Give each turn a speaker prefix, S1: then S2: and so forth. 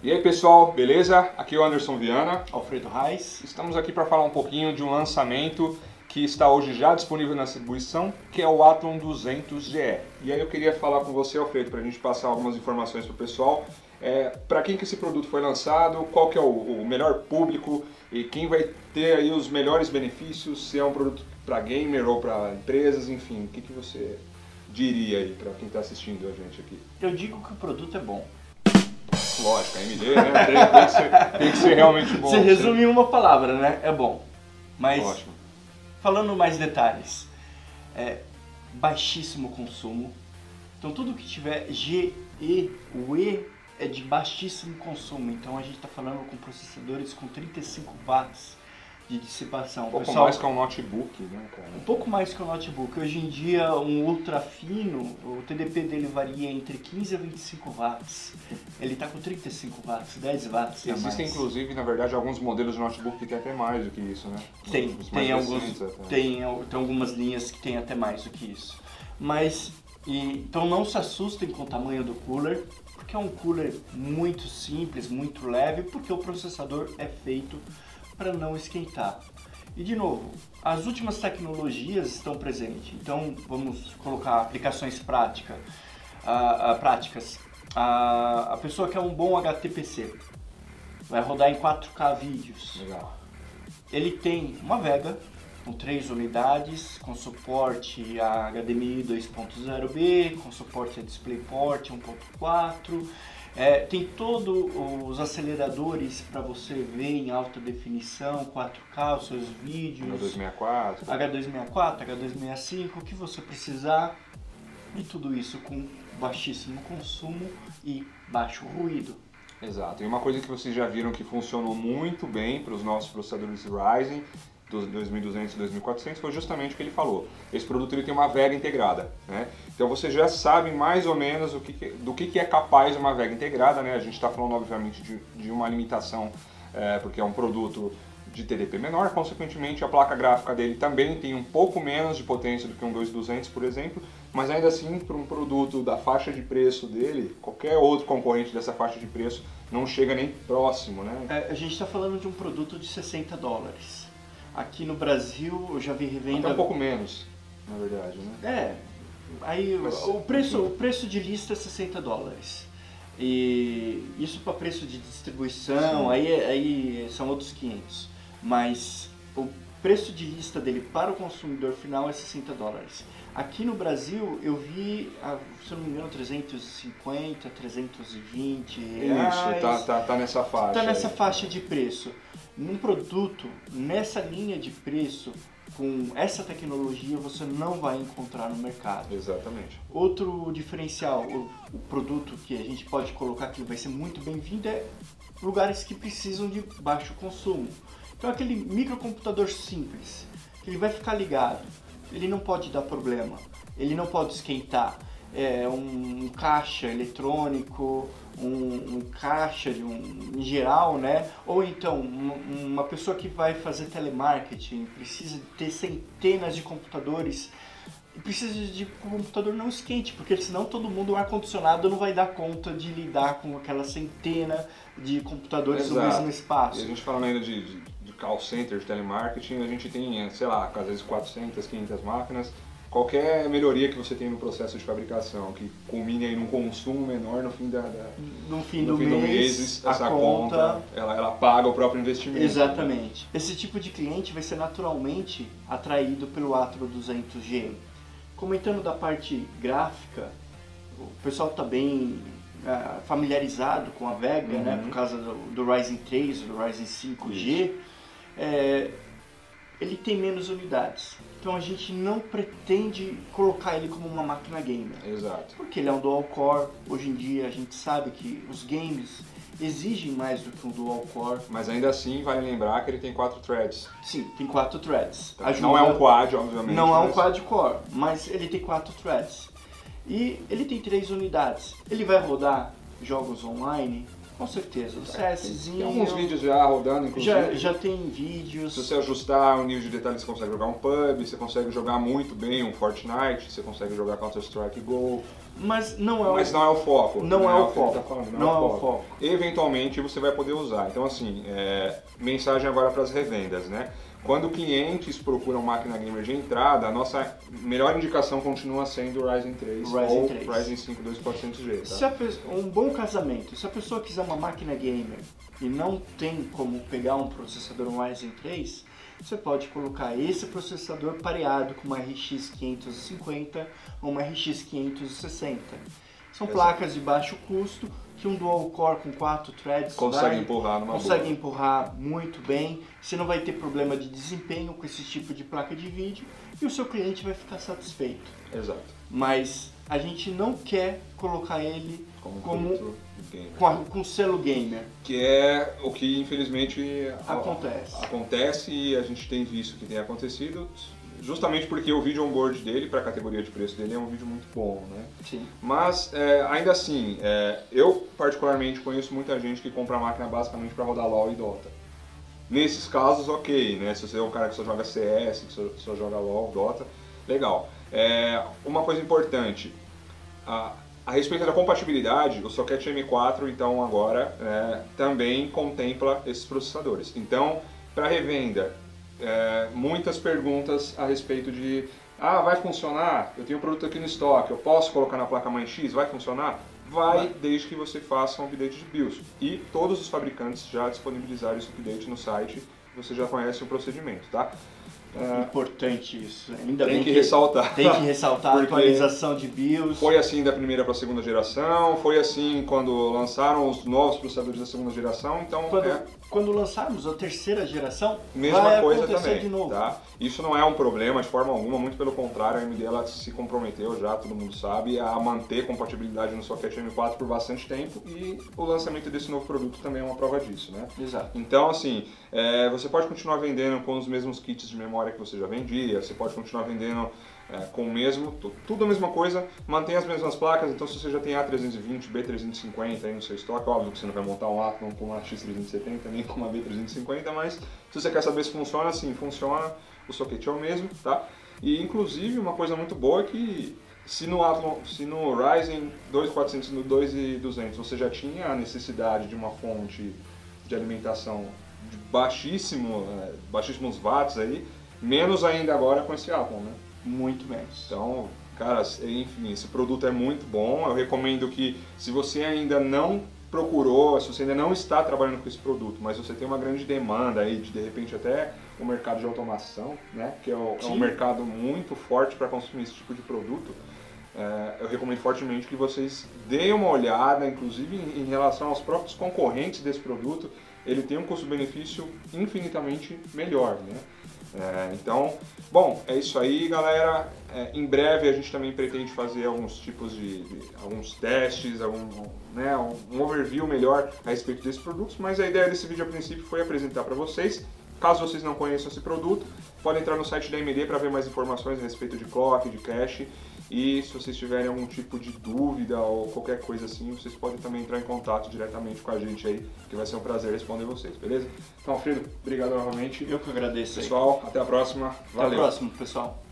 S1: E aí pessoal, beleza? Aqui é o Anderson Viana.
S2: Alfredo Reis.
S1: Estamos aqui para falar um pouquinho de um lançamento que está hoje já disponível na distribuição, que é o Athlon 200GE. E aí eu queria falar com você, Alfredo, para a gente passar algumas informações para o pessoal. Para quem que esse produto foi lançado, qual que é o melhor público e quem vai ter aí os melhores benefícios, se é um produto para gamer ou para empresas, enfim, o que você diria aí para quem está assistindo a gente aqui?
S2: Eu digo que o produto é bom.
S1: Lógico, a AMD, né? Tem que ser realmente bom.
S2: Você resume em uma palavra, né? É bom. Mas,
S1: ótimo.
S2: Falando mais detalhes, baixíssimo consumo. Então tudo que tiver G, E, o E é de baixíssimo consumo. Então a gente está falando com processadores com 35 watts de dissipação.
S1: Um pouco mais que um notebook, né, cara?
S2: Um pouco mais que um notebook. Hoje em dia, um ultra fino, o TDP dele varia entre 15 a 25 watts. Ele está com 35 watts, 10 watts a mais.
S1: Existem, inclusive, na verdade, alguns modelos de notebook que tem até mais do que isso, né?
S2: Tem algumas linhas que tem até mais do que isso. Então não se assustem com o tamanho do cooler, porque é um cooler muito simples, muito leve, porque o processador é feito para não esquentar. E de novo, as últimas tecnologias estão presentes, então vamos colocar aplicações práticas. A pessoa quer um bom HTPC, vai rodar em 4K vídeos.
S1: Legal.
S2: Ele tem uma Vega com 3 unidades, com suporte a HDMI 2.0B, com suporte a DisplayPort 1.4. Tem todos os aceleradores para você ver em alta definição, 4K, os seus vídeos, H264, H265, o que você precisar, e tudo isso com baixíssimo consumo e baixo ruído.
S1: Exato, e uma coisa que vocês já viram que funcionou muito bem para os nossos processadores Ryzen, dos 2200 e 2400, foi justamente o que ele falou. Esse produto ele tem uma Vega integrada, né? Então você já sabe mais ou menos do que é capaz uma Vega integrada, né? A gente está falando obviamente de uma limitação, porque é um produto de TDP menor, consequentemente a placa gráfica dele também tem um pouco menos de potência do que um 2200, por exemplo, mas ainda assim para um produto da faixa de preço dele, qualquer outro concorrente dessa faixa de preço não chega nem próximo, né?
S2: A gente está falando de um produto de $60. Aqui no Brasil eu já vi revenda...
S1: Até um pouco menos, na verdade, né?
S2: O preço de lista é $60. E isso para preço de distribuição, aí são outros 500. Mas o preço de lista dele para o consumidor final é $60. Aqui no Brasil eu vi, se eu não me engano, 350, 320 reais.
S1: Isso, tá nessa faixa.
S2: Tá nessa faixa de preço. Num produto, nessa linha de preço, com essa tecnologia, você não vai encontrar no mercado.
S1: Exatamente.
S2: Outro diferencial, o produto que a gente pode colocar que vai ser muito bem-vindo é lugares que precisam de baixo consumo. Então aquele microcomputador simples, que ele vai ficar ligado, ele não pode dar problema, ele não pode esquentar. Um caixa eletrônico, um caixa em geral, né? Ou então uma pessoa que vai fazer telemarketing, precisa ter centenas de computadores e precisa de que o computador não esquente, porque senão todo mundo, o ar-condicionado não vai dar conta de lidar com aquela centena de computadores no mesmo espaço.
S1: E a gente falando ainda de call center, de telemarketing, a gente tem, sei lá, às vezes 400, 500 máquinas. Qualquer melhoria que você tem no processo de fabricação, que culmine aí num consumo menor no fim do mês, essa conta ela paga o próprio investimento.
S2: Exatamente. Esse tipo de cliente vai ser naturalmente atraído pelo Athlon 200GE. Comentando da parte gráfica, o pessoal está bem familiarizado com a Vega, né, por causa do Ryzen 3, do Ryzen 5G. Ele tem menos unidades, então a gente não pretende colocar ele como uma máquina gamer.
S1: Exato.
S2: Porque ele é um dual core, hoje em dia a gente sabe que os games exigem mais do que um dual core.
S1: Mas ainda assim vale lembrar que ele tem 4 threads.
S2: Sim, tem 4 threads.
S1: Tá. Não é um quad, obviamente.
S2: Não é um quad core, mas ele tem 4 threads. E ele tem 3 unidades. Ele vai rodar jogos online? Com certeza, o CSzinho...
S1: Tem alguns vídeos já rodando, inclusive.
S2: Já tem vídeos.
S1: Se você ajustar o nível de detalhe, você consegue jogar um PUBG, você consegue jogar muito bem um Fortnite, você consegue jogar Counter-Strike Go.
S2: Mas não é
S1: Mas não é o foco.
S2: Não é o
S1: que
S2: foco.
S1: ele tá falando,
S2: Não é o foco.
S1: Eventualmente você vai poder usar. Então assim, mensagem agora para as revendas, né? Quando clientes procuram máquina gamer de entrada, a nossa melhor indicação continua sendo o Ryzen 3 ou Ryzen 5 2400G. Tá?
S2: Um bom casamento, se a pessoa quiser uma máquina gamer e não tem como pegar um processador Ryzen 3, você pode colocar esse processador pareado com uma RX 550 ou uma RX 560. São placas de baixo custo que um dual core com 4 threads
S1: consegue empurrar
S2: muito bem. Você não vai ter problema de desempenho com esse tipo de placa de vídeo e o seu cliente vai ficar satisfeito.
S1: Exato.
S2: Mas a gente não quer colocar ele com selo gamer.
S1: Que é o que infelizmente
S2: acontece
S1: e a gente tem visto que tem acontecido. Justamente porque o vídeo on-board dele, para a categoria de preço dele, é um vídeo muito bom, né?
S2: Sim.
S1: Mas, ainda assim, eu particularmente conheço muita gente que compra a máquina basicamente para rodar LoL e Dota. Nesses casos, ok, né? Se você é um cara que só joga CS, que só joga LoL, Dota, legal. Uma coisa importante, a respeito da compatibilidade, o socket M4, então, agora, também contempla esses processadores. Então, para revenda, muitas perguntas a respeito de vai funcionar? Eu tenho um produto aqui no estoque, eu posso colocar na placa-mãe X? Vai funcionar? Vai, desde que você faça um update de BIOS. E todos os fabricantes já disponibilizaram esse update no site, você já conhece o procedimento, tá?
S2: Importante isso. Ainda
S1: tem
S2: bem
S1: que ressaltar.
S2: Tem que ressaltar a atualização de BIOS.
S1: Foi assim da primeira para a segunda geração, foi assim quando lançaram os novos processadores da segunda geração, então
S2: quando lançarmos a terceira geração,
S1: mesma coisa também,
S2: de novo.
S1: Tá? Isso não é um problema de forma alguma, muito pelo contrário, a AMD ela se comprometeu já, todo mundo sabe, a manter compatibilidade no socket M4 por bastante tempo e o lançamento desse novo produto também é uma prova disso, né?
S2: Exato.
S1: Então, assim, você pode continuar vendendo com os mesmos kits de memória que você já vendia, você pode continuar vendendo com o mesmo, tudo a mesma coisa, mantém as mesmas placas, então se você já tem A320, B350 aí no seu estoque, óbvio que você não vai montar um Atom com uma X370 nem com uma B350, mas se você quer saber se funciona, sim, funciona, o socket é o mesmo, tá? E inclusive uma coisa muito boa é que se no Ryzen 2400 e no 2200 você já tinha a necessidade de uma fonte de alimentação de baixíssimos watts aí, menos ainda agora com esse Atom, né?
S2: Muito menos.
S1: Então, cara, enfim, esse produto é muito bom. Eu recomendo que, se você ainda não procurou, se você ainda não está trabalhando com esse produto, mas você tem uma grande demanda aí de repente até o mercado de automação, né, que é um mercado muito forte para consumir esse tipo de produto, eu recomendo fortemente que vocês deem uma olhada, inclusive em relação aos próprios concorrentes desse produto. Ele tem um custo-benefício infinitamente melhor, né? Então, bom, é isso aí, galera. Em breve a gente também pretende fazer alguns tipos alguns testes, um overview melhor a respeito desses produtos, mas a ideia desse vídeo a princípio foi apresentar para vocês. Caso vocês não conheçam esse produto, podem entrar no site da AMD para ver mais informações a respeito de clock, de cache. E se vocês tiverem algum tipo de dúvida ou qualquer coisa assim, vocês podem também entrar em contato diretamente com a gente aí, que vai ser um prazer responder vocês, beleza? Então, Alfredo, obrigado novamente.
S2: Eu que agradeço.
S1: Pessoal, até a próxima. Valeu.
S2: Até a próxima, pessoal.